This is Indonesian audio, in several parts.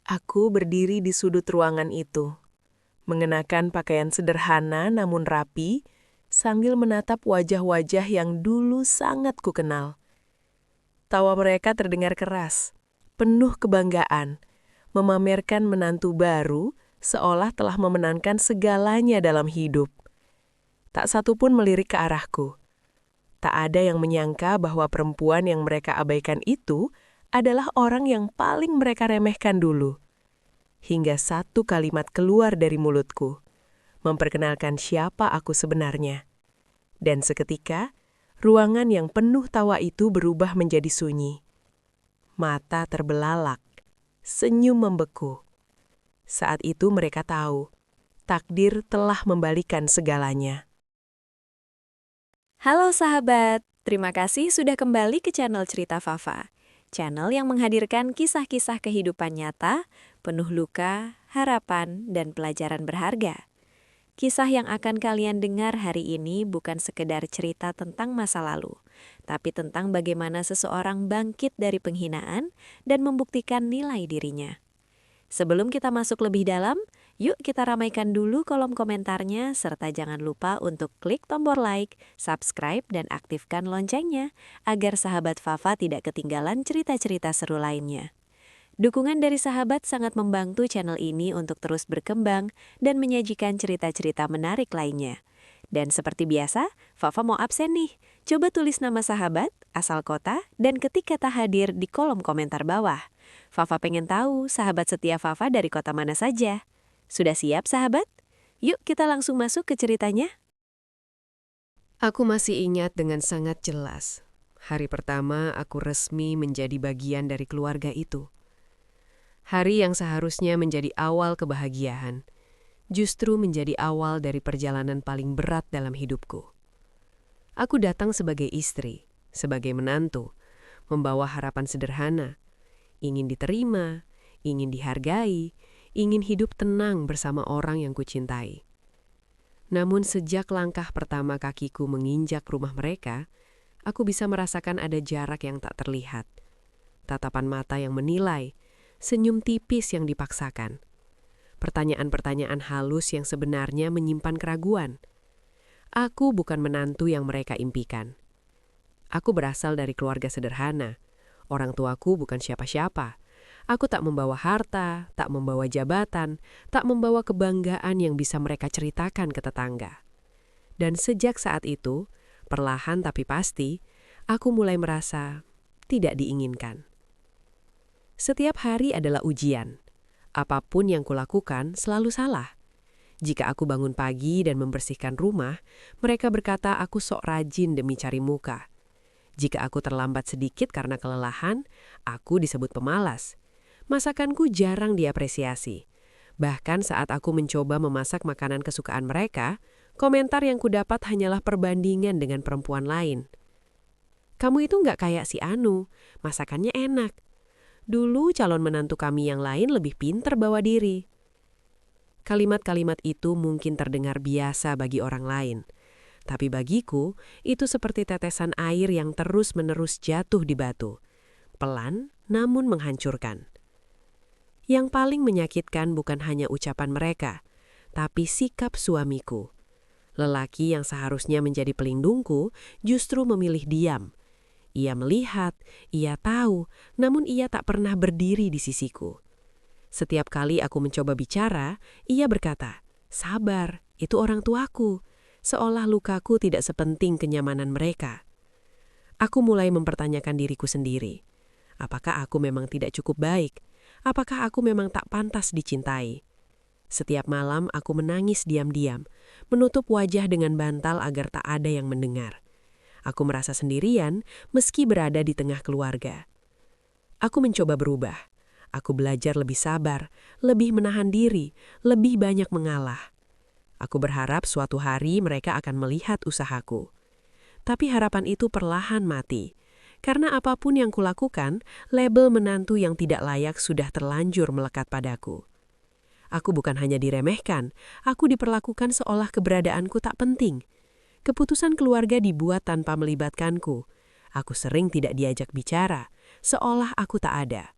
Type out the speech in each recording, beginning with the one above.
Aku berdiri di sudut ruangan itu, mengenakan pakaian sederhana namun rapi, sambil menatap wajah-wajah yang dulu sangat kukenal. Tawa mereka terdengar keras, penuh kebanggaan, memamerkan menantu baru seolah telah memenangkan segalanya dalam hidup. Tak satu pun melirik ke arahku. Tak ada yang menyangka bahwa perempuan yang mereka abaikan itu adalah orang yang paling mereka remehkan dulu. Hingga satu kalimat keluar dari mulutku, memperkenalkan siapa aku sebenarnya. Dan seketika, ruangan yang penuh tawa itu berubah menjadi sunyi. Mata terbelalak, senyum membeku. Saat itu mereka tahu, takdir telah membalikan segalanya. Halo sahabat, terima kasih sudah kembali ke channel Cerita Fafa. Channel yang menghadirkan kisah-kisah kehidupan nyata, penuh luka, harapan, dan pelajaran berharga. Kisah yang akan kalian dengar hari ini bukan sekedar cerita tentang masa lalu, tapi tentang bagaimana seseorang bangkit dari penghinaan dan membuktikan nilai dirinya. Sebelum kita masuk lebih dalam, yuk kita ramaikan dulu kolom komentarnya serta jangan lupa untuk klik tombol like, subscribe, dan aktifkan loncengnya agar sahabat Fafa tidak ketinggalan cerita-cerita seru lainnya. Dukungan dari sahabat sangat membantu channel ini untuk terus berkembang dan menyajikan cerita-cerita menarik lainnya. Dan seperti biasa, Fafa mau absen nih. Coba tulis nama sahabat, asal kota, dan ketik kata hadir di kolom komentar bawah. Fafa pengen tahu sahabat setia Fafa dari kota mana saja. Sudah siap sahabat? Yuk kita langsung masuk ke ceritanya. Aku masih ingat dengan sangat jelas. Hari pertama aku resmi menjadi bagian dari keluarga itu. Hari yang seharusnya menjadi awal kebahagiaan, justru menjadi awal dari perjalanan paling berat dalam hidupku. Aku datang sebagai istri, sebagai menantu, membawa harapan sederhana, ingin diterima, ingin dihargai, ingin hidup tenang bersama orang yang kucintai. Namun sejak langkah pertama kakiku menginjak rumah mereka, aku bisa merasakan ada jarak yang tak terlihat. Tatapan mata yang menilai, senyum tipis yang dipaksakan. Pertanyaan-pertanyaan halus yang sebenarnya menyimpan keraguan. Aku bukan menantu yang mereka impikan. Aku berasal dari keluarga sederhana. Orang tuaku bukan siapa-siapa. Aku tak membawa harta, tak membawa jabatan, tak membawa kebanggaan yang bisa mereka ceritakan ke tetangga. Dan sejak saat itu, perlahan tapi pasti, aku mulai merasa tidak diinginkan. Setiap hari adalah ujian. Apapun yang kulakukan selalu salah. Jika aku bangun pagi dan membersihkan rumah, mereka berkata aku sok rajin demi cari muka. Jika aku terlambat sedikit karena kelelahan, aku disebut pemalas. Masakanku jarang diapresiasi. Bahkan saat aku mencoba memasak makanan kesukaan mereka, komentar yang kudapat hanyalah perbandingan dengan perempuan lain. Kamu itu nggak kayak si Anu, masakannya enak. Dulu calon menantu kami yang lain lebih pinter bawa diri. Kalimat-kalimat itu mungkin terdengar biasa bagi orang lain. Tapi bagiku, itu seperti tetesan air yang terus-menerus jatuh di batu. Pelan, namun menghancurkan. Yang paling menyakitkan bukan hanya ucapan mereka, tapi sikap suamiku. Lelaki yang seharusnya menjadi pelindungku justru memilih diam. Ia melihat, ia tahu, namun ia tak pernah berdiri di sisiku. Setiap kali aku mencoba bicara, ia berkata, "Sabar, itu orang tuaku." Seolah lukaku tidak sepenting kenyamanan mereka. Aku mulai mempertanyakan diriku sendiri. Apakah aku memang tidak cukup baik? Apakah aku memang tak pantas dicintai? Setiap malam aku menangis diam-diam, menutup wajah dengan bantal agar tak ada yang mendengar. Aku merasa sendirian meski berada di tengah keluarga. Aku mencoba berubah. Aku belajar lebih sabar, lebih menahan diri, lebih banyak mengalah. Aku berharap suatu hari mereka akan melihat usahaku. Tapi harapan itu perlahan mati. Karena apapun yang kulakukan, label menantu yang tidak layak sudah terlanjur melekat padaku. Aku bukan hanya diremehkan, aku diperlakukan seolah keberadaanku tak penting. Keputusan keluarga dibuat tanpa melibatkanku. Aku sering tidak diajak bicara, seolah aku tak ada.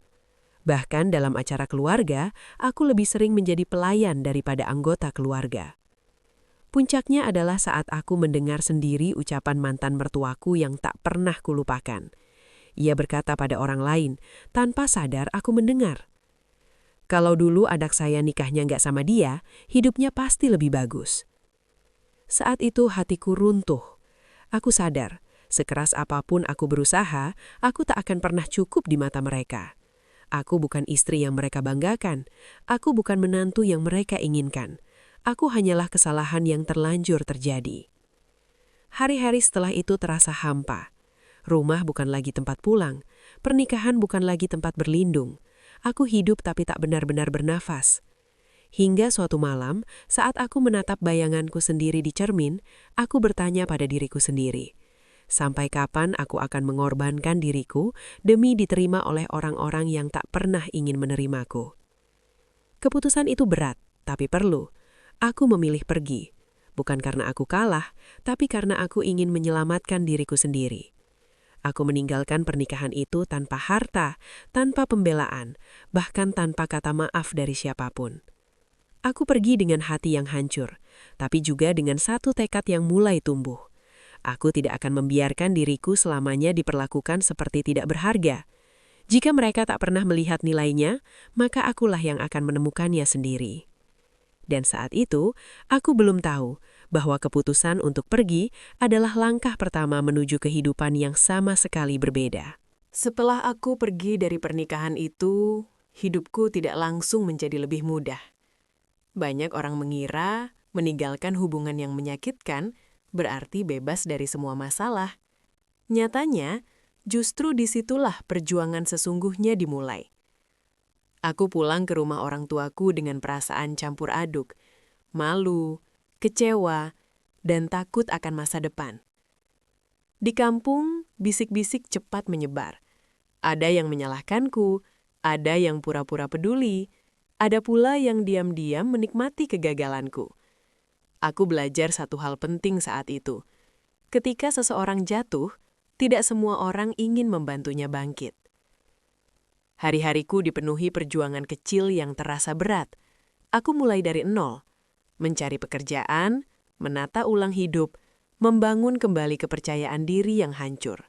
Bahkan dalam acara keluarga, aku lebih sering menjadi pelayan daripada anggota keluarga. Puncaknya adalah saat aku mendengar sendiri ucapan mantan mertuaku yang tak pernah kulupakan. Ia berkata pada orang lain, tanpa sadar aku mendengar. Kalau dulu anak saya nikahnya nggak sama dia, hidupnya pasti lebih bagus. Saat itu hatiku runtuh. Aku sadar, sekeras apapun aku berusaha, aku tak akan pernah cukup di mata mereka. Aku bukan istri yang mereka banggakan. Aku bukan menantu yang mereka inginkan. Aku hanyalah kesalahan yang terlanjur terjadi. Hari-hari setelah itu terasa hampa. Rumah bukan lagi tempat pulang. Pernikahan bukan lagi tempat berlindung. Aku hidup tapi tak benar-benar bernafas. Hingga suatu malam, saat aku menatap bayanganku sendiri di cermin, aku bertanya pada diriku sendiri. Sampai kapan aku akan mengorbankan diriku demi diterima oleh orang-orang yang tak pernah ingin menerimaku? Keputusan itu berat, tapi perlu. Aku memilih pergi. Bukan karena aku kalah, tapi karena aku ingin menyelamatkan diriku sendiri. Aku meninggalkan pernikahan itu tanpa harta, tanpa pembelaan, bahkan tanpa kata maaf dari siapapun. Aku pergi dengan hati yang hancur, tapi juga dengan satu tekad yang mulai tumbuh. Aku tidak akan membiarkan diriku selamanya diperlakukan seperti tidak berharga. Jika mereka tak pernah melihat nilainya, maka akulah yang akan menemukannya sendiri. Dan saat itu, aku belum tahu bahwa keputusan untuk pergi adalah langkah pertama menuju kehidupan yang sama sekali berbeda. Setelah aku pergi dari pernikahan itu, hidupku tidak langsung menjadi lebih mudah. Banyak orang mengira meninggalkan hubungan yang menyakitkan berarti bebas dari semua masalah. Nyatanya, justru disitulah perjuangan sesungguhnya dimulai. Aku pulang ke rumah orang tuaku dengan perasaan campur aduk, malu, kecewa, dan takut akan masa depan. Di kampung, bisik-bisik cepat menyebar. Ada yang menyalahkanku, ada yang pura-pura peduli, ada pula yang diam-diam menikmati kegagalanku. Aku belajar satu hal penting saat itu. Ketika seseorang jatuh, tidak semua orang ingin membantunya bangkit. Hari-hariku dipenuhi perjuangan kecil yang terasa berat. Aku mulai dari nol, mencari pekerjaan, menata ulang hidup, membangun kembali kepercayaan diri yang hancur.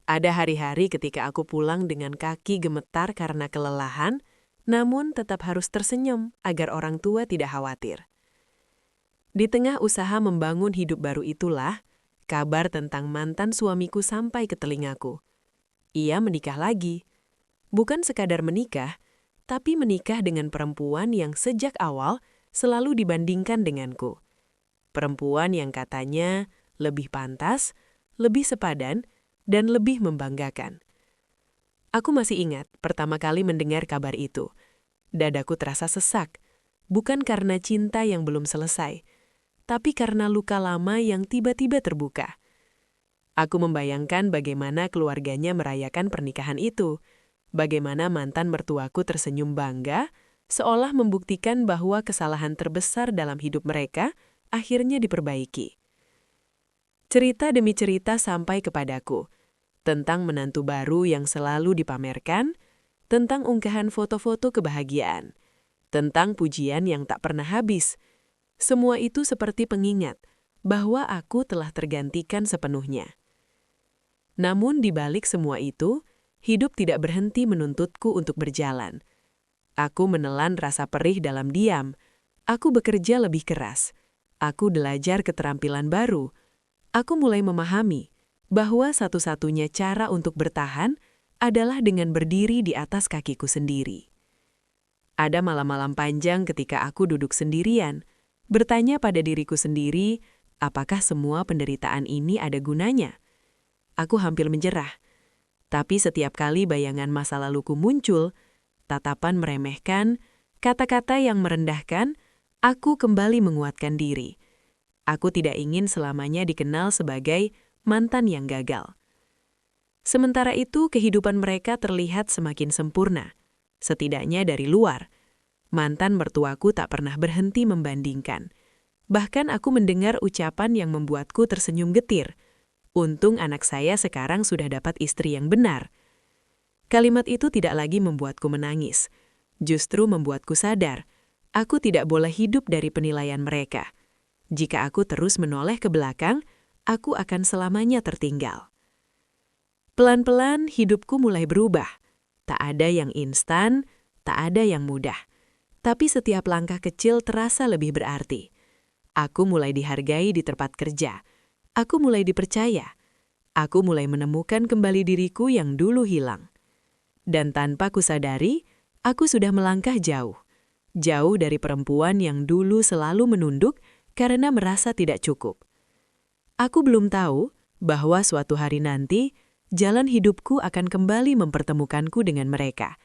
Ada hari-hari ketika aku pulang dengan kaki gemetar karena kelelahan, namun tetap harus tersenyum agar orang tua tidak khawatir. Di tengah usaha membangun hidup baru itulah, kabar tentang mantan suamiku sampai ke telingaku. Ia menikah lagi. Bukan sekadar menikah, tapi menikah dengan perempuan yang sejak awal selalu dibandingkan denganku. Perempuan yang katanya lebih pantas, lebih sepadan, dan lebih membanggakan. Aku masih ingat pertama kali mendengar kabar itu. Dadaku terasa sesak, bukan karena cinta yang belum selesai, tapi karena luka lama yang tiba-tiba terbuka. Aku membayangkan bagaimana keluarganya merayakan pernikahan itu, bagaimana mantan mertuaku tersenyum bangga, seolah membuktikan bahwa kesalahan terbesar dalam hidup mereka akhirnya diperbaiki. Cerita demi cerita sampai kepadaku, tentang menantu baru yang selalu dipamerkan, tentang unggahan foto-foto kebahagiaan, tentang pujian yang tak pernah habis. Semua itu seperti pengingat bahwa aku telah tergantikan sepenuhnya. Namun di balik semua itu, hidup tidak berhenti menuntutku untuk berjalan. Aku menelan rasa perih dalam diam. Aku bekerja lebih keras. Aku belajar keterampilan baru. Aku mulai memahami bahwa satu-satunya cara untuk bertahan adalah dengan berdiri di atas kakiku sendiri. Ada malam-malam panjang ketika aku duduk sendirian, bertanya pada diriku sendiri, apakah semua penderitaan ini ada gunanya? Aku hampir menjerah. Tapi setiap kali bayangan masa laluku muncul, tatapan meremehkan, kata-kata yang merendahkan, aku kembali menguatkan diri. Aku tidak ingin selamanya dikenal sebagai mantan yang gagal. Sementara itu, kehidupan mereka terlihat semakin sempurna. Setidaknya dari luar, mantan mertuaku tak pernah berhenti membandingkan. Bahkan aku mendengar ucapan yang membuatku tersenyum getir. Untung anak saya sekarang sudah dapat istri yang benar. Kalimat itu tidak lagi membuatku menangis. Justru membuatku sadar, aku tidak boleh hidup dari penilaian mereka. Jika aku terus menoleh ke belakang, aku akan selamanya tertinggal. Pelan-pelan hidupku mulai berubah. Tak ada yang instan, tak ada yang mudah. Tapi setiap langkah kecil terasa lebih berarti. Aku mulai dihargai di tempat kerja. Aku mulai dipercaya. Aku mulai menemukan kembali diriku yang dulu hilang. Dan tanpa kusadari, aku sudah melangkah jauh. Jauh dari perempuan yang dulu selalu menunduk karena merasa tidak cukup. Aku belum tahu bahwa suatu hari nanti, jalan hidupku akan kembali mempertemukanku dengan mereka.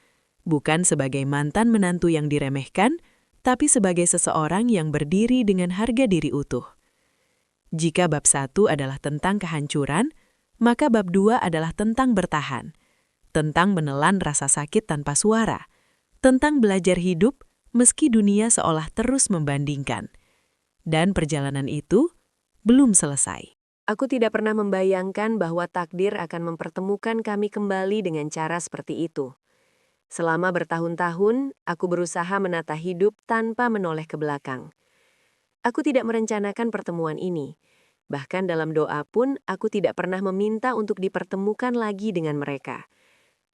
Bukan sebagai mantan menantu yang diremehkan, tapi sebagai seseorang yang berdiri dengan harga diri utuh. Jika bab 1 adalah tentang kehancuran, maka bab 2 adalah tentang bertahan, tentang menelan rasa sakit tanpa suara, tentang belajar hidup meski dunia seolah terus membandingkan. Dan perjalanan itu belum selesai. Aku tidak pernah membayangkan bahwa takdir akan mempertemukan kami kembali dengan cara seperti itu. Selama bertahun-tahun, aku berusaha menata hidup tanpa menoleh ke belakang. Aku tidak merencanakan pertemuan ini. Bahkan dalam doa pun, aku tidak pernah meminta untuk dipertemukan lagi dengan mereka.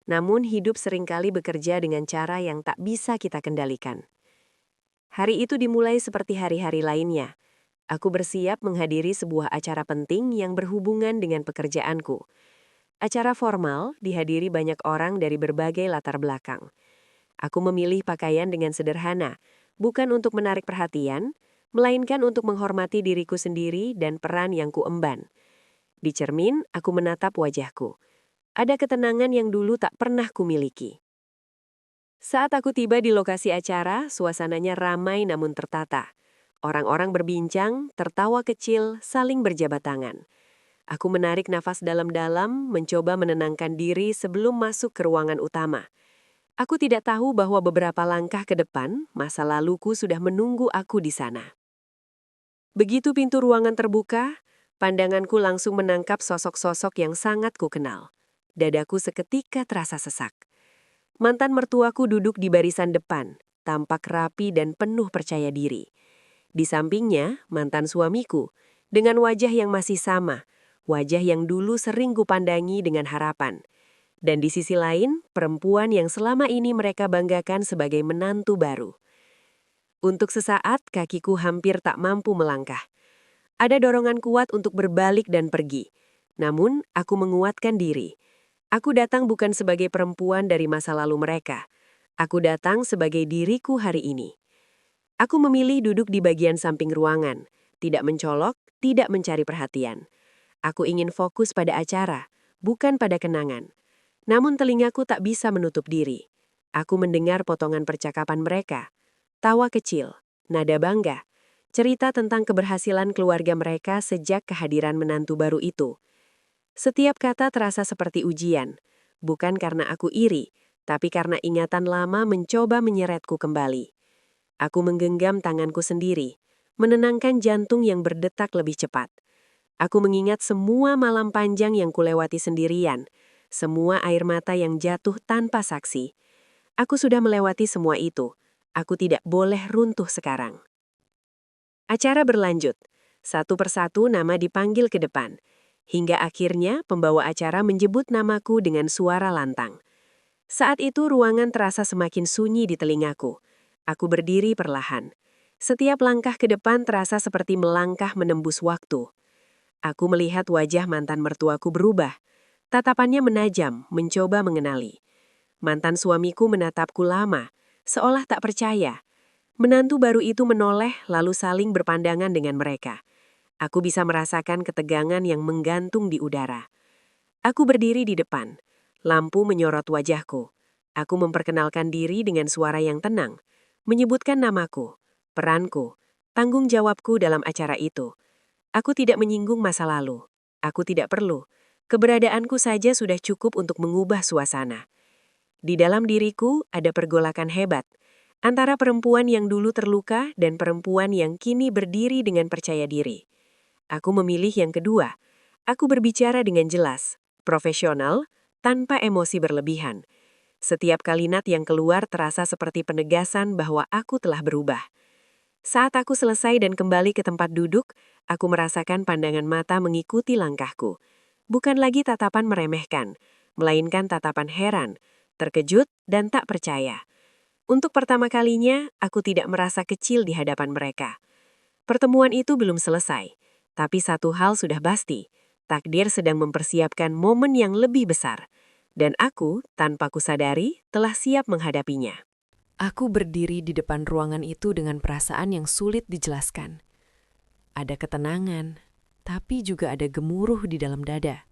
Namun hidup seringkali bekerja dengan cara yang tak bisa kita kendalikan. Hari itu dimulai seperti hari-hari lainnya. Aku bersiap menghadiri sebuah acara penting yang berhubungan dengan pekerjaanku. Acara formal dihadiri banyak orang dari berbagai latar belakang. Aku memilih pakaian dengan sederhana, bukan untuk menarik perhatian, melainkan untuk menghormati diriku sendiri dan peran yang kuemban. Di cermin, aku menatap wajahku. Ada ketenangan yang dulu tak pernah kumiliki. Saat aku tiba di lokasi acara, suasananya ramai namun tertata. Orang-orang berbincang, tertawa kecil, saling berjabat tangan. Aku menarik nafas dalam-dalam, mencoba menenangkan diri sebelum masuk ke ruangan utama. Aku tidak tahu bahwa beberapa langkah ke depan, masa laluku sudah menunggu aku di sana. Begitu pintu ruangan terbuka, pandanganku langsung menangkap sosok-sosok yang sangat kukenal. Dadaku seketika terasa sesak. Mantan mertuaku duduk di barisan depan, tampak rapi dan penuh percaya diri. Di sampingnya, mantan suamiku, dengan wajah yang masih sama, wajah yang dulu sering kupandangi dengan harapan. Dan di sisi lain, perempuan yang selama ini mereka banggakan sebagai menantu baru. Untuk sesaat, kakiku hampir tak mampu melangkah. Ada dorongan kuat untuk berbalik dan pergi. Namun, aku menguatkan diri. Aku datang bukan sebagai perempuan dari masa lalu mereka. Aku datang sebagai diriku hari ini. Aku memilih duduk di bagian samping ruangan, tidak mencolok, tidak mencari perhatian. Aku ingin fokus pada acara, bukan pada kenangan. Namun telingaku tak bisa menutup diri. Aku mendengar potongan percakapan mereka. Tawa kecil, nada bangga, cerita tentang keberhasilan keluarga mereka sejak kehadiran menantu baru itu. Setiap kata terasa seperti ujian, bukan karena aku iri, tapi karena ingatan lama mencoba menyeretku kembali. Aku menggenggam tanganku sendiri, menenangkan jantung yang berdetak lebih cepat. Aku mengingat semua malam panjang yang kulewati sendirian, semua air mata yang jatuh tanpa saksi. Aku sudah melewati semua itu. Aku tidak boleh runtuh sekarang. Acara berlanjut. Satu persatu nama dipanggil ke depan. Hingga akhirnya pembawa acara menyebut namaku dengan suara lantang. Saat itu ruangan terasa semakin sunyi di telingaku. Aku berdiri perlahan. Setiap langkah ke depan terasa seperti melangkah menembus waktu. Aku melihat wajah mantan mertuaku berubah. Tatapannya menajam, mencoba mengenali. Mantan suamiku menatapku lama, seolah tak percaya. Menantu baru itu menoleh lalu saling berpandangan dengan mereka. Aku bisa merasakan ketegangan yang menggantung di udara. Aku berdiri di depan. Lampu menyorot wajahku. Aku memperkenalkan diri dengan suara yang tenang, menyebutkan namaku, peranku, tanggung jawabku dalam acara itu. Aku tidak menyinggung masa lalu. Aku tidak perlu. Keberadaanku saja sudah cukup untuk mengubah suasana. Di dalam diriku ada pergolakan hebat, antara perempuan yang dulu terluka dan perempuan yang kini berdiri dengan percaya diri. Aku memilih yang kedua. Aku berbicara dengan jelas, profesional, tanpa emosi berlebihan. Setiap kalimat yang keluar terasa seperti penegasan bahwa aku telah berubah. Saat aku selesai dan kembali ke tempat duduk, aku merasakan pandangan mata mengikuti langkahku. Bukan lagi tatapan meremehkan, melainkan tatapan heran, terkejut, dan tak percaya. Untuk pertama kalinya, aku tidak merasa kecil di hadapan mereka. Pertemuan itu belum selesai, tapi satu hal sudah pasti. Takdir sedang mempersiapkan momen yang lebih besar. Dan aku, tanpa kusadari, telah siap menghadapinya. Aku berdiri di depan ruangan itu dengan perasaan yang sulit dijelaskan. Ada ketenangan, tapi juga ada gemuruh di dalam dada.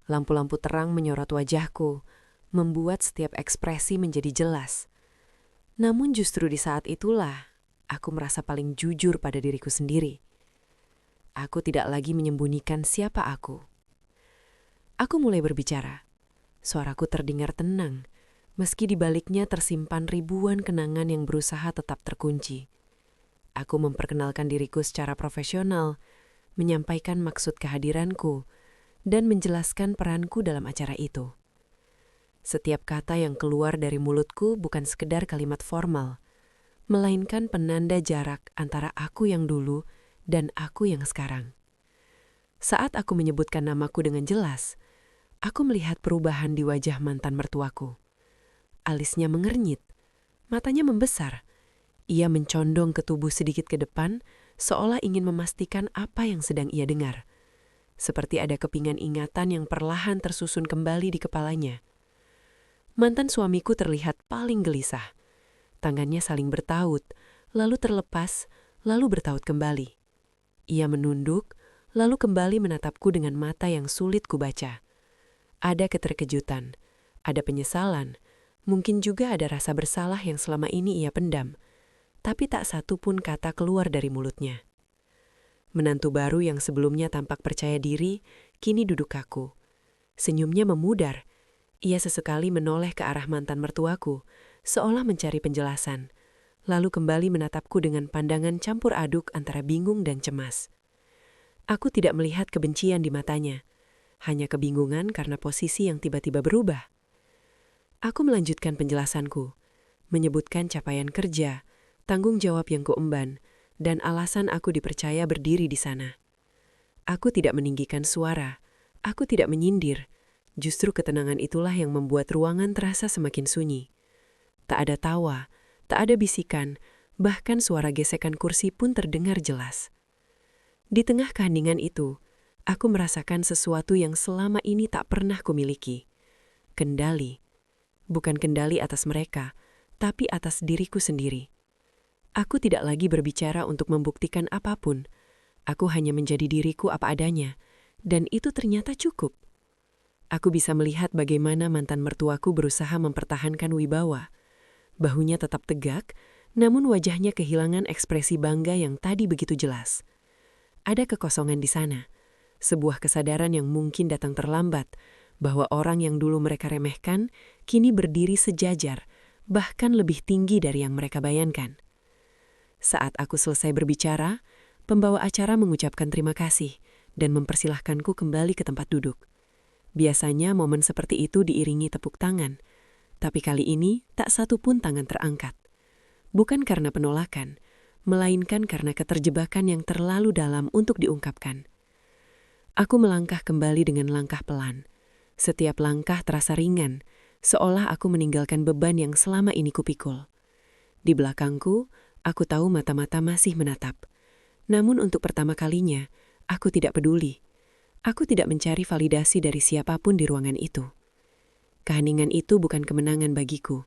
Lampu-lampu terang menyorot wajahku, membuat setiap ekspresi menjadi jelas. Namun justru di saat itulah, aku merasa paling jujur pada diriku sendiri. Aku tidak lagi menyembunyikan siapa aku. Aku mulai berbicara. Suaraku terdengar tenang, meski di baliknya tersimpan ribuan kenangan yang berusaha tetap terkunci. Aku memperkenalkan diriku secara profesional, menyampaikan maksud kehadiranku, dan menjelaskan peranku dalam acara itu. Setiap kata yang keluar dari mulutku bukan sekedar kalimat formal, melainkan penanda jarak antara aku yang dulu dan aku yang sekarang. Saat aku menyebutkan namaku dengan jelas, aku melihat perubahan di wajah mantan mertuaku. Alisnya mengernyit, matanya membesar. Ia mencondong ke tubuh sedikit ke depan, seolah ingin memastikan apa yang sedang ia dengar. Seperti ada kepingan ingatan yang perlahan tersusun kembali di kepalanya. Mantan suamiku terlihat paling gelisah. Tangannya saling bertaut, lalu terlepas, lalu bertaut kembali. Ia menunduk, lalu kembali menatapku dengan mata yang sulit kubaca. Ada keterkejutan, ada penyesalan, mungkin juga ada rasa bersalah yang selama ini ia pendam, tapi tak satu pun kata keluar dari mulutnya. Menantu baru yang sebelumnya tampak percaya diri, kini duduk kaku. Senyumnya memudar. Ia sesekali menoleh ke arah mantan mertuaku, seolah mencari penjelasan, lalu kembali menatapku dengan pandangan campur aduk antara bingung dan cemas. Aku tidak melihat kebencian di matanya, hanya kebingungan karena posisi yang tiba-tiba berubah. Aku melanjutkan penjelasanku, menyebutkan capaian kerja, tanggung jawab yang kuemban, dan alasan aku dipercaya berdiri di sana. Aku tidak meninggikan suara, aku tidak menyindir. Justru ketenangan itulah yang membuat ruangan terasa semakin sunyi. Tak ada tawa, tak ada bisikan, bahkan suara gesekan kursi pun terdengar jelas. Di tengah keheningan itu, aku merasakan sesuatu yang selama ini tak pernah kumiliki. Kendali. Bukan kendali atas mereka, tapi atas diriku sendiri. Aku tidak lagi berbicara untuk membuktikan apapun. Aku hanya menjadi diriku apa adanya, dan itu ternyata cukup. Aku bisa melihat bagaimana mantan mertuaku berusaha mempertahankan wibawa. Bahunya tetap tegak, namun wajahnya kehilangan ekspresi bangga yang tadi begitu jelas. Ada kekosongan di sana, sebuah kesadaran yang mungkin datang terlambat, bahwa orang yang dulu mereka remehkan, kini berdiri sejajar, bahkan lebih tinggi dari yang mereka bayangkan. Saat aku selesai berbicara, pembawa acara mengucapkan terima kasih dan mempersilahkanku kembali ke tempat duduk. Biasanya momen seperti itu diiringi tepuk tangan, tapi kali ini tak satu pun tangan terangkat. Bukan karena penolakan, melainkan karena keterjebakan yang terlalu dalam untuk diungkapkan. Aku melangkah kembali dengan langkah pelan. Setiap langkah terasa ringan, seolah aku meninggalkan beban yang selama ini kupikul. Di belakangku, aku tahu mata-mata masih menatap. Namun untuk pertama kalinya, aku tidak peduli. Aku tidak mencari validasi dari siapapun di ruangan itu. Keheningan itu bukan kemenangan bagiku.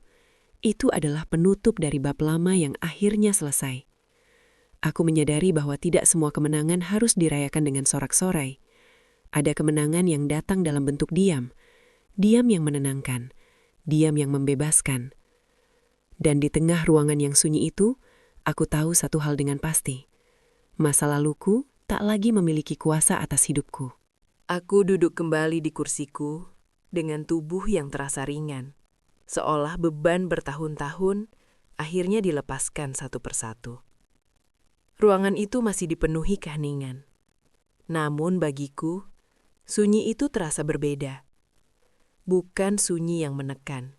Itu adalah penutup dari bab lama yang akhirnya selesai. Aku menyadari bahwa tidak semua kemenangan harus dirayakan dengan sorak-sorai. Ada kemenangan yang datang dalam bentuk diam. Diam yang menenangkan. Diam yang membebaskan. Dan di tengah ruangan yang sunyi itu, aku tahu satu hal dengan pasti. Masa laluku tak lagi memiliki kuasa atas hidupku. Aku duduk kembali di kursiku dengan tubuh yang terasa ringan, seolah beban bertahun-tahun akhirnya dilepaskan satu persatu. Ruangan itu masih dipenuhi keheningan. Namun bagiku, sunyi itu terasa berbeda. Bukan sunyi yang menekan,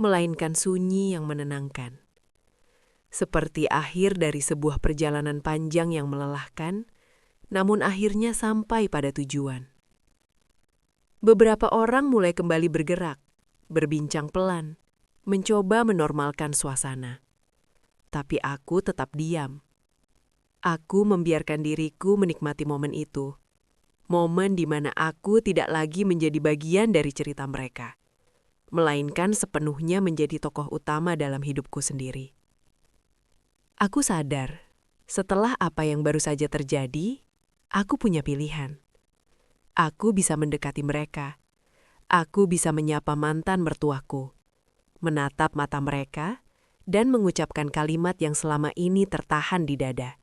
melainkan sunyi yang menenangkan. Seperti akhir dari sebuah perjalanan panjang yang melelahkan, namun akhirnya sampai pada tujuan. Beberapa orang mulai kembali bergerak, berbincang pelan, mencoba menormalkan suasana. Tapi aku tetap diam. Aku membiarkan diriku menikmati momen itu. Momen di mana aku tidak lagi menjadi bagian dari cerita mereka, melainkan sepenuhnya menjadi tokoh utama dalam hidupku sendiri. Aku sadar, setelah apa yang baru saja terjadi, aku punya pilihan. Aku bisa mendekati mereka. Aku bisa menyapa mantan mertuaku, menatap mata mereka, dan mengucapkan kalimat yang selama ini tertahan di dada.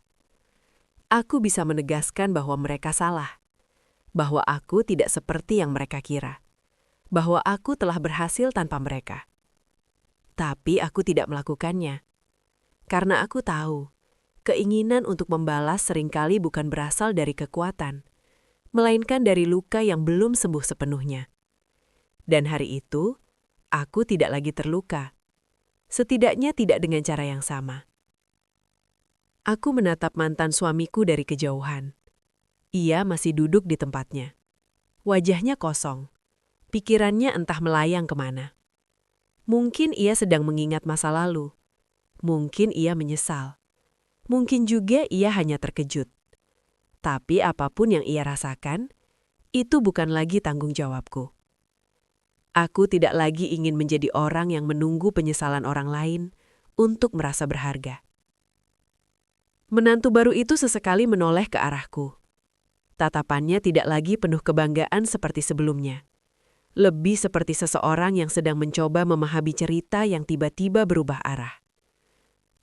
Aku bisa menegaskan bahwa mereka salah, bahwa aku tidak seperti yang mereka kira, bahwa aku telah berhasil tanpa mereka. Tapi aku tidak melakukannya, karena aku tahu, keinginan untuk membalas seringkali bukan berasal dari kekuatan, melainkan dari luka yang belum sembuh sepenuhnya. Dan hari itu, aku tidak lagi terluka. Setidaknya tidak dengan cara yang sama. Aku menatap mantan suamiku dari kejauhan. Ia masih duduk di tempatnya. Wajahnya kosong. Pikirannya entah melayang kemana. Mungkin ia sedang mengingat masa lalu. Mungkin ia menyesal. Mungkin juga ia hanya terkejut. Tapi apapun yang ia rasakan, itu bukan lagi tanggung jawabku. Aku tidak lagi ingin menjadi orang yang menunggu penyesalan orang lain untuk merasa berharga. Menantu baru itu sesekali menoleh ke arahku. Tatapannya tidak lagi penuh kebanggaan seperti sebelumnya. Lebih seperti seseorang yang sedang mencoba memahami cerita yang tiba-tiba berubah arah.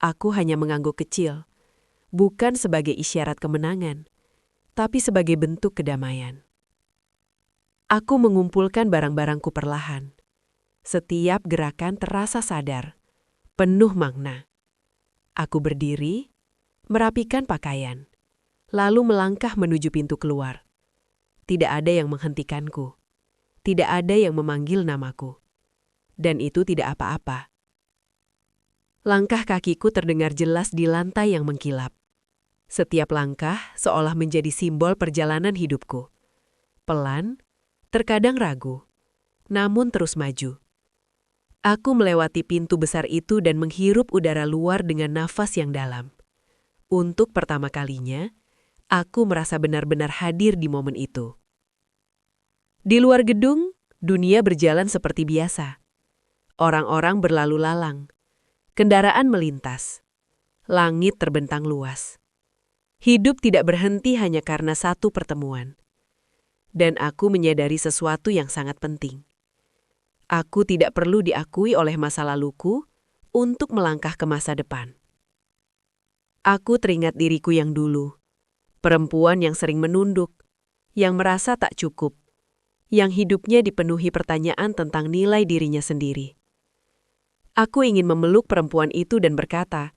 Aku hanya mengangguk kecil, bukan sebagai isyarat kemenangan, tapi sebagai bentuk kedamaian. Aku mengumpulkan barang-barangku perlahan. Setiap gerakan terasa sadar, penuh makna. Aku berdiri, merapikan pakaian, lalu melangkah menuju pintu keluar. Tidak ada yang menghentikanku. Tidak ada yang memanggil namaku. Dan itu tidak apa-apa. Langkah kakiku terdengar jelas di lantai yang mengkilap. Setiap langkah seolah menjadi simbol perjalanan hidupku. Pelan, terkadang ragu, namun terus maju. Aku melewati pintu besar itu dan menghirup udara luar dengan nafas yang dalam. Untuk pertama kalinya, aku merasa benar-benar hadir di momen itu. Di luar gedung, dunia berjalan seperti biasa. Orang-orang berlalu lalang. Kendaraan melintas. Langit terbentang luas. Hidup tidak berhenti hanya karena satu pertemuan. Dan aku menyadari sesuatu yang sangat penting. Aku tidak perlu diakui oleh masa laluku untuk melangkah ke masa depan. Aku teringat diriku yang dulu. Perempuan yang sering menunduk, yang merasa tak cukup, yang hidupnya dipenuhi pertanyaan tentang nilai dirinya sendiri. Aku ingin memeluk perempuan itu dan berkata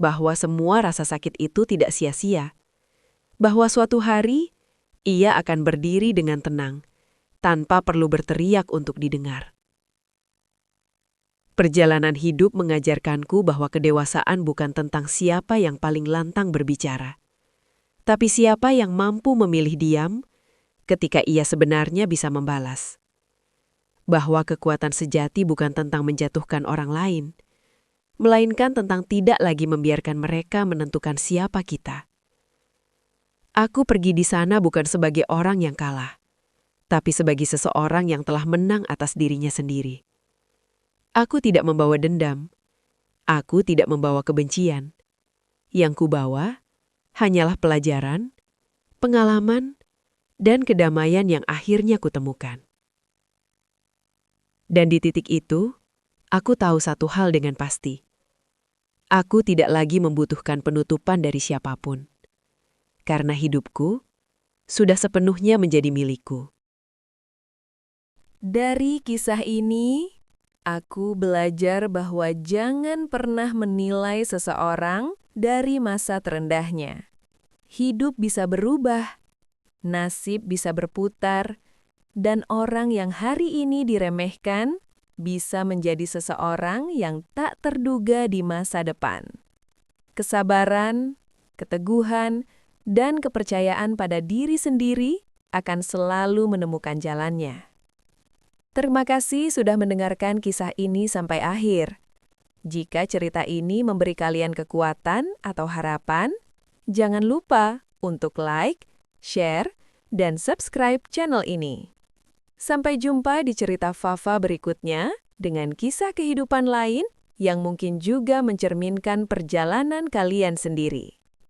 bahwa semua rasa sakit itu tidak sia-sia, bahwa suatu hari ia akan berdiri dengan tenang, tanpa perlu berteriak untuk didengar. Perjalanan hidup mengajarkanku bahwa kedewasaan bukan tentang siapa yang paling lantang berbicara, tapi siapa yang mampu memilih diam ketika ia sebenarnya bisa membalas. Bahwa kekuatan sejati bukan tentang menjatuhkan orang lain, melainkan tentang tidak lagi membiarkan mereka menentukan siapa kita. Aku pergi di sana bukan sebagai orang yang kalah, tapi sebagai seseorang yang telah menang atas dirinya sendiri. Aku tidak membawa dendam. Aku tidak membawa kebencian. Yang kubawa hanyalah pelajaran, pengalaman, dan kedamaian yang akhirnya kutemukan. Dan di titik itu, aku tahu satu hal dengan pasti. Aku tidak lagi membutuhkan penutupan dari siapapun. Karena hidupku sudah sepenuhnya menjadi milikku. Dari kisah ini, aku belajar bahwa jangan pernah menilai seseorang dari masa terendahnya. Hidup bisa berubah, nasib bisa berputar, dan orang yang hari ini diremehkan bisa menjadi seseorang yang tak terduga di masa depan. Kesabaran, keteguhan, dan kepercayaan pada diri sendiri akan selalu menemukan jalannya. Terima kasih sudah mendengarkan kisah ini sampai akhir. Jika cerita ini memberi kalian kekuatan atau harapan, jangan lupa untuk like, share, dan subscribe channel ini. Sampai jumpa di cerita Fafa berikutnya dengan kisah kehidupan lain yang mungkin juga mencerminkan perjalanan kalian sendiri.